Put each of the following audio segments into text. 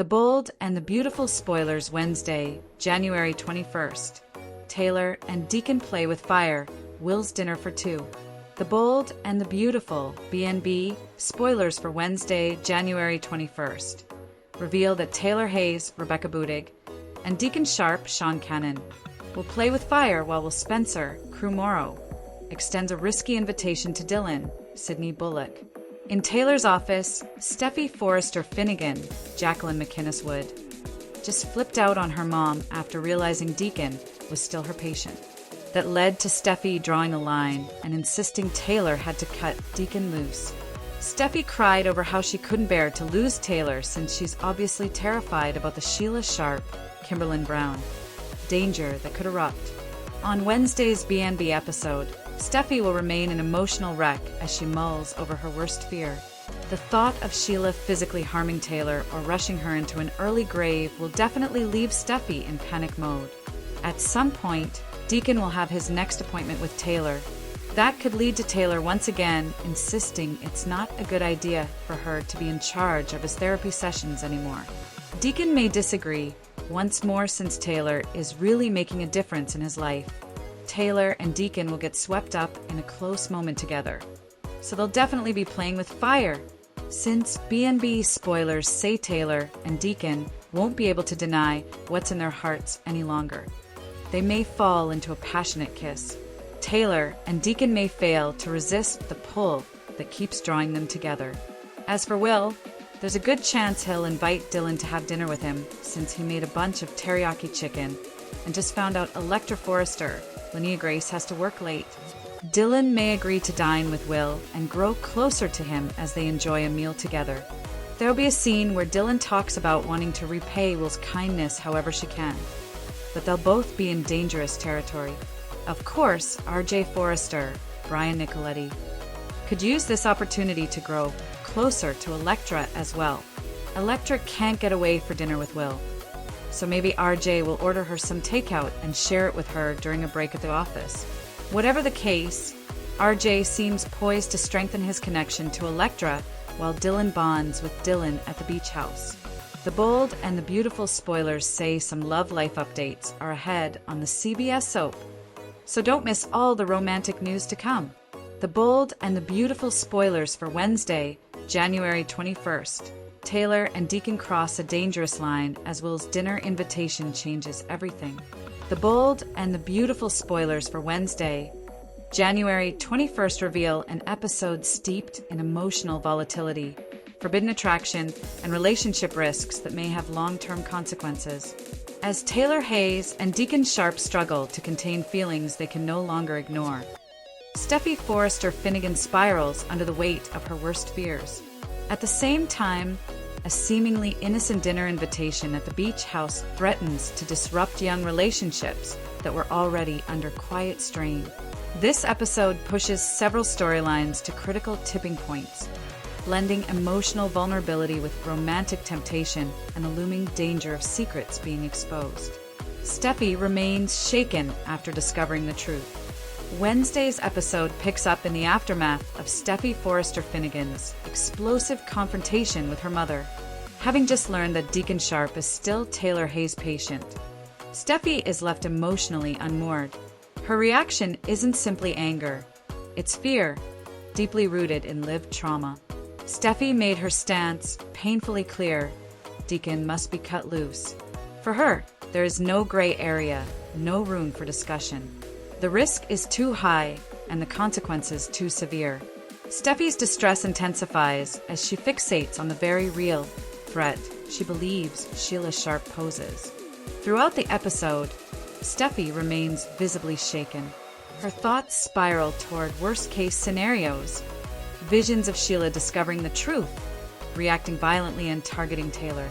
The Bold and the Beautiful spoilers Wednesday, January 21st. Taylor and Deacon play with fire, Will's dinner for two. The Bold and the Beautiful B&B spoilers for Wednesday, January 21st. Reveal that Taylor Hayes, Rebecca Budig, and Deacon Sharp, Sean Cannon, will play with fire while Will Spencer, Crew Morrow, extends a risky invitation to Dylan, Sydney Bullock. In Taylor's office, Steffi Forrester Finnegan, Jacqueline McInnes Wood, just flipped out on her mom after realizing Deacon was still her patient. That led to Steffi drawing a line and insisting Taylor had to cut Deacon loose. Steffi cried over how she couldn't bear to lose Taylor since she's obviously terrified about the Sheila Sharp, Kimberlyn Brown danger that could erupt. On Wednesday's B&B episode, Steffi will remain an emotional wreck as she mulls over her worst fear. The thought of Sheila physically harming Taylor or rushing her into an early grave will definitely leave Steffi in panic mode. At some point, Deacon will have his next appointment with Taylor. That could lead to Taylor once again insisting it's not a good idea for her to be in charge of his therapy sessions anymore. Deacon may disagree, once more since Taylor is really making a difference in his life. Taylor and Deacon will get swept up in a close moment together. So they'll definitely be playing with fire. Since B&B spoilers say Taylor and Deacon won't be able to deny what's in their hearts any longer. They may fall into a passionate kiss. Taylor and Deacon may fail to resist the pull that keeps drawing them together. As for Will, there's a good chance he'll invite Dylan to have dinner with him since he made a bunch of teriyaki chicken and just found out Electra Forrester, Linnea Grace, has to work late. Dylan may agree to dine with Will and grow closer to him as they enjoy a meal together. There'll be a scene where Dylan talks about wanting to repay Will's kindness however she can, but they'll both be in dangerous territory. Of course, RJ Forrester, Brian Nicoletti, could use this opportunity to grow closer to Electra as well. Electra can't get away for dinner with Will, so maybe RJ will order her some takeout and share it with her during a break at the office. Whatever the case, RJ seems poised to strengthen his connection to Electra while Dylan bonds with Dylan at the beach house. The Bold and the Beautiful spoilers say some love life updates are ahead on the CBS soap, so don't miss all the romantic news to come. The Bold and the Beautiful spoilers for Wednesday, January 21st. Taylor and Deacon cross a dangerous line as Will's dinner invitation changes everything. The Bold and the Beautiful spoilers for Wednesday, January 21st reveal an episode steeped in emotional volatility, forbidden attraction, and relationship risks that may have long-term consequences. As Taylor Hayes and Deacon Sharp struggle to contain feelings they can no longer ignore, Steffi Forrester Finnegan spirals under the weight of her worst fears. At the same time, a seemingly innocent dinner invitation at the beach house threatens to disrupt young relationships that were already under quiet strain. This episode pushes several storylines to critical tipping points, blending emotional vulnerability with romantic temptation and the looming danger of secrets being exposed. Steffi remains shaken after discovering the truth. Wednesday's episode picks up in the aftermath of Steffi Forrester Finnegan's explosive confrontation with her mother, having just learned that Deacon Sharp is still Taylor Hayes' patient. Steffi is left emotionally unmoored. Her reaction isn't simply anger, it's fear, deeply rooted in lived trauma. Steffi made her stance painfully clear: Deacon must be cut loose. For her, there is no gray area, no room for discussion. The risk is too high and the consequences too severe. Steffi's distress intensifies as she fixates on the very real threat she believes Sheila Sharp poses. Throughout the episode, Steffi remains visibly shaken. Her thoughts spiral toward worst-case scenarios, visions of Sheila discovering the truth, reacting violently and targeting Taylor.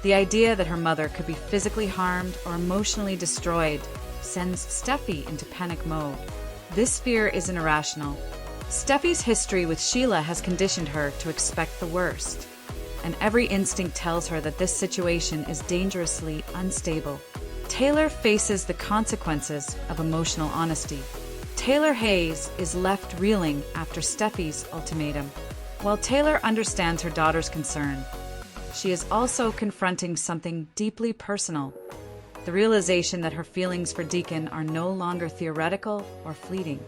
The idea that her mother could be physically harmed or emotionally destroyed sends Steffi into panic mode. This fear isn't irrational. Steffi's history with Sheila has conditioned her to expect the worst, and every instinct tells her that this situation is dangerously unstable. Taylor faces the consequences of emotional honesty. Taylor Hayes is left reeling after Steffi's ultimatum. While Taylor understands her daughter's concern, she is also confronting something deeply personal. The realization that her feelings for Deacon are no longer theoretical or fleeting.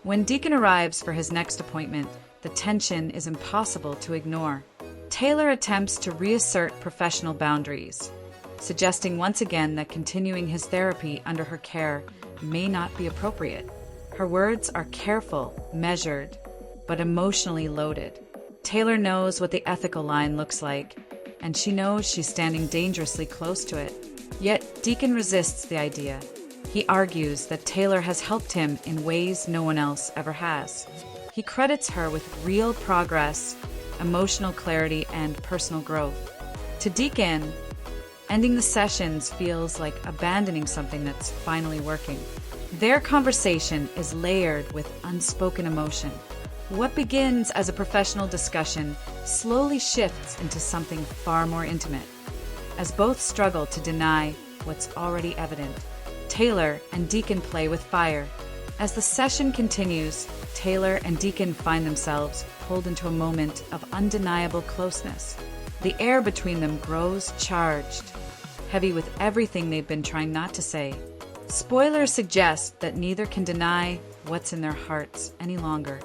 When Deacon arrives for his next appointment, the tension is impossible to ignore. Taylor attempts to reassert professional boundaries, suggesting once again that continuing his therapy under her care may not be appropriate. Her words are careful, measured, but emotionally loaded. Taylor knows what the ethical line looks like, and she knows she's standing dangerously close to it. Yet Deacon resists the idea. He argues that Taylor has helped him in ways no one else ever has. He credits her with real progress, emotional clarity, and personal growth. To Deacon, ending the sessions feels like abandoning something that's finally working. Their conversation is layered with unspoken emotion. What begins as a professional discussion slowly shifts into something far more intimate, as both struggle to deny what's already evident. Taylor and Deacon play with fire. As the session continues, Taylor and Deacon find themselves pulled into a moment of undeniable closeness. The air between them grows charged, heavy with everything they've been trying not to say. Spoilers suggest that neither can deny what's in their hearts any longer.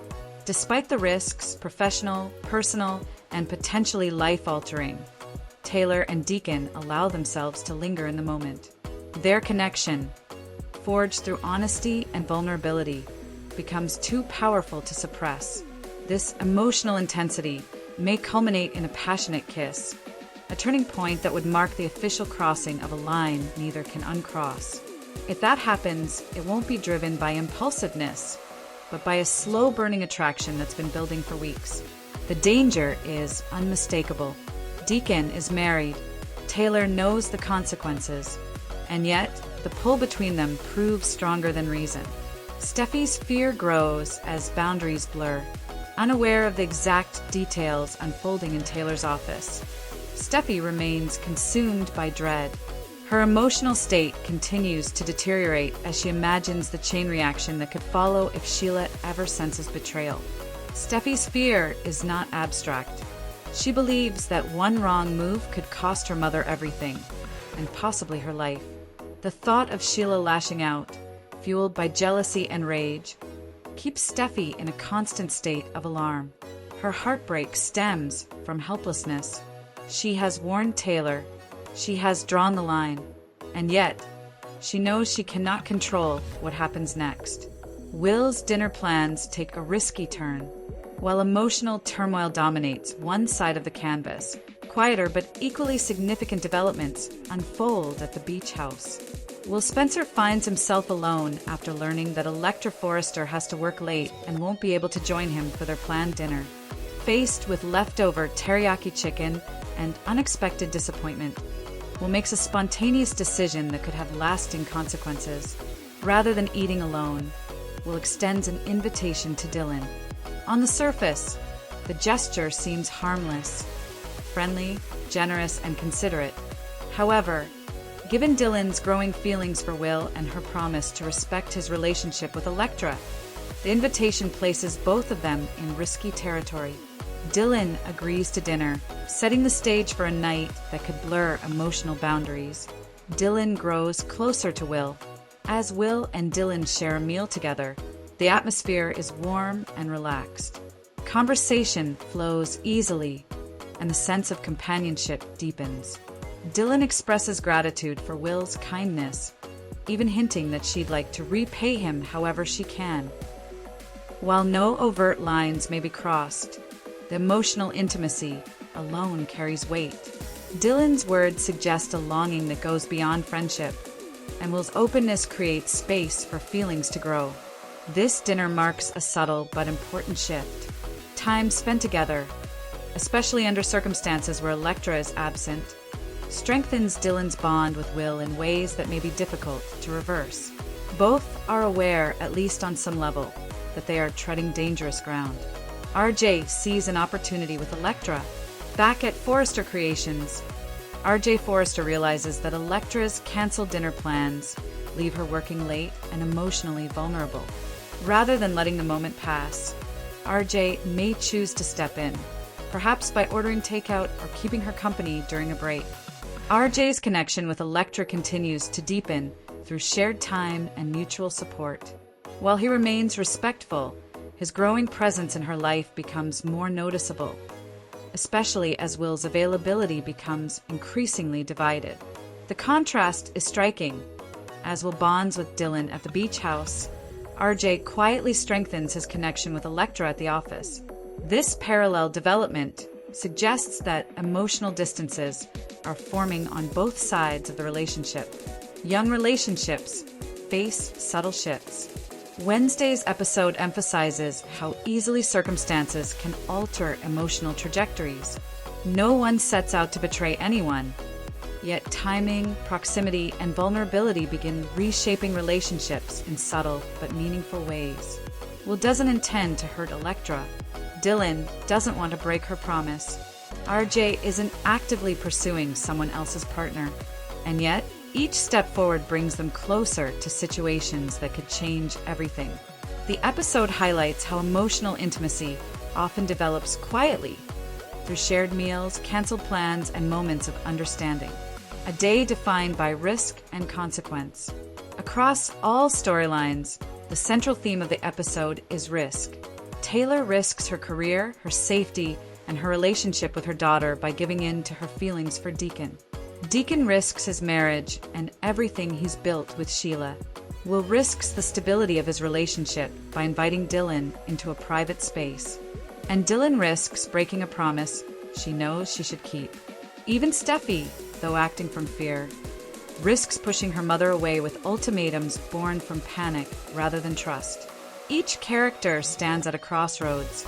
Despite the risks, professional, personal, and potentially life-altering, Taylor and Deacon allow themselves to linger in the moment. Their connection, forged through honesty and vulnerability, becomes too powerful to suppress. This emotional intensity may culminate in a passionate kiss, a turning point that would mark the official crossing of a line neither can uncross. If that happens, it won't be driven by impulsiveness, but by a slow-burning attraction that's been building for weeks. The danger is unmistakable. Deacon is married. Taylor knows the consequences, and yet the pull between them proves stronger than reason. Steffi's fear grows as boundaries blur, unaware of the exact details unfolding in Taylor's office. Steffi remains consumed by dread. Her emotional state continues to deteriorate as she imagines the chain reaction that could follow if Sheila ever senses betrayal. Steffi's fear is not abstract. She believes that one wrong move could cost her mother everything, and possibly her life. The thought of Sheila lashing out, fueled by jealousy and rage, keeps Steffi in a constant state of alarm. Her heartbreak stems from helplessness. She has warned Taylor. She has drawn the line. And yet, she knows she cannot control what happens next. Will's dinner plans take a risky turn. While emotional turmoil dominates one side of the canvas, quieter but equally significant developments unfold at the beach house. Will Spencer finds himself alone after learning that Electra Forrester has to work late and won't be able to join him for their planned dinner. Faced with leftover teriyaki chicken and unexpected disappointment, Will makes a spontaneous decision that could have lasting consequences. Rather than eating alone, Will extends an invitation to Dylan. On the surface, the gesture seems harmless, friendly, generous, and considerate. However, given Dylan's growing feelings for Will and her promise to respect his relationship with Electra, the invitation places both of them in risky territory. Dylan agrees to dinner, setting the stage for a night that could blur emotional boundaries. Dylan grows closer to Will. As Will and Dylan share a meal together, the atmosphere is warm and relaxed. Conversation flows easily, and the sense of companionship deepens. Dylan expresses gratitude for Will's kindness, even hinting that she'd like to repay him however she can. While no overt lines may be crossed, the emotional intimacy alone carries weight. Dylan's words suggest a longing that goes beyond friendship, and Will's openness creates space for feelings to grow. This dinner marks a subtle but important shift. Time spent together, especially under circumstances where Electra is absent, strengthens Dylan's bond with Will in ways that may be difficult to reverse. Both are aware, at least on some level, that they are treading dangerous ground. RJ sees an opportunity with Electra. Back at Forrester Creations, RJ Forrester realizes that Electra's canceled dinner plans leave her working late and emotionally vulnerable. Rather than letting the moment pass, RJ may choose to step in, perhaps by ordering takeout or keeping her company during a break. RJ's connection with Elektra continues to deepen through shared time and mutual support. While he remains respectful, his growing presence in her life becomes more noticeable, especially as Will's availability becomes increasingly divided. The contrast is striking. As Will bonds with Dylan at the beach house, RJ quietly strengthens his connection with Elektra at the office. This parallel development suggests that emotional distances are forming on both sides of the relationship. Young relationships face subtle shifts. Wednesday's episode emphasizes how easily circumstances can alter emotional trajectories. No one sets out to betray anyone, yet timing, proximity, and vulnerability begin reshaping relationships in subtle but meaningful ways. Will doesn't intend to hurt Elektra. Dylan doesn't want to break her promise. RJ isn't actively pursuing someone else's partner, and yet each step forward brings them closer to situations that could change everything. The episode highlights how emotional intimacy often develops quietly through shared meals, canceled plans, and moments of understanding. A day defined by risk and consequence. Across all storylines, the central theme of the episode is risk. Taylor risks her career, her safety, and her relationship with her daughter by giving in to her feelings for Deacon. Deacon risks his marriage and everything he's built with Sheila. Will risks the stability of his relationship by inviting Dylan into a private space. And Dylan risks breaking a promise she knows she should keep. Even Steffi, though acting from fear, risks pushing her mother away with ultimatums born from panic rather than trust. Each character stands at a crossroads,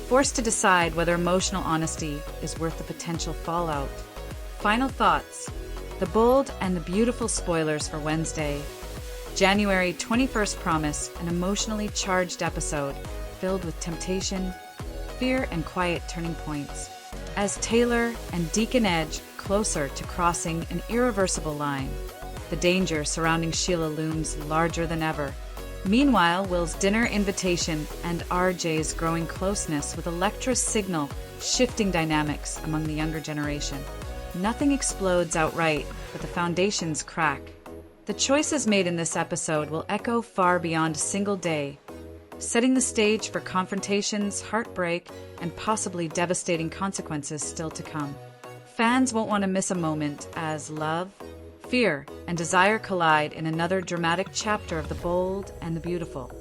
forced to decide whether emotional honesty is worth the potential fallout. Final thoughts. The bold and the beautiful spoilers for Wednesday. January 21st promise an emotionally charged episode filled with temptation, fear, and quiet turning points. As Taylor and Deacon edge closer to crossing an irreversible line, the danger surrounding Sheila looms larger than ever. Meanwhile, Will's dinner invitation and RJ's growing closeness with Elektra's signal shifting dynamics among the younger generation. Nothing explodes outright, but the foundations crack. The choices made in this episode will echo far beyond a single day, setting the stage for confrontations, heartbreak, and possibly devastating consequences still to come. Fans won't want to miss a moment as love, fear, and desire collide in another dramatic chapter of The Bold and the Beautiful.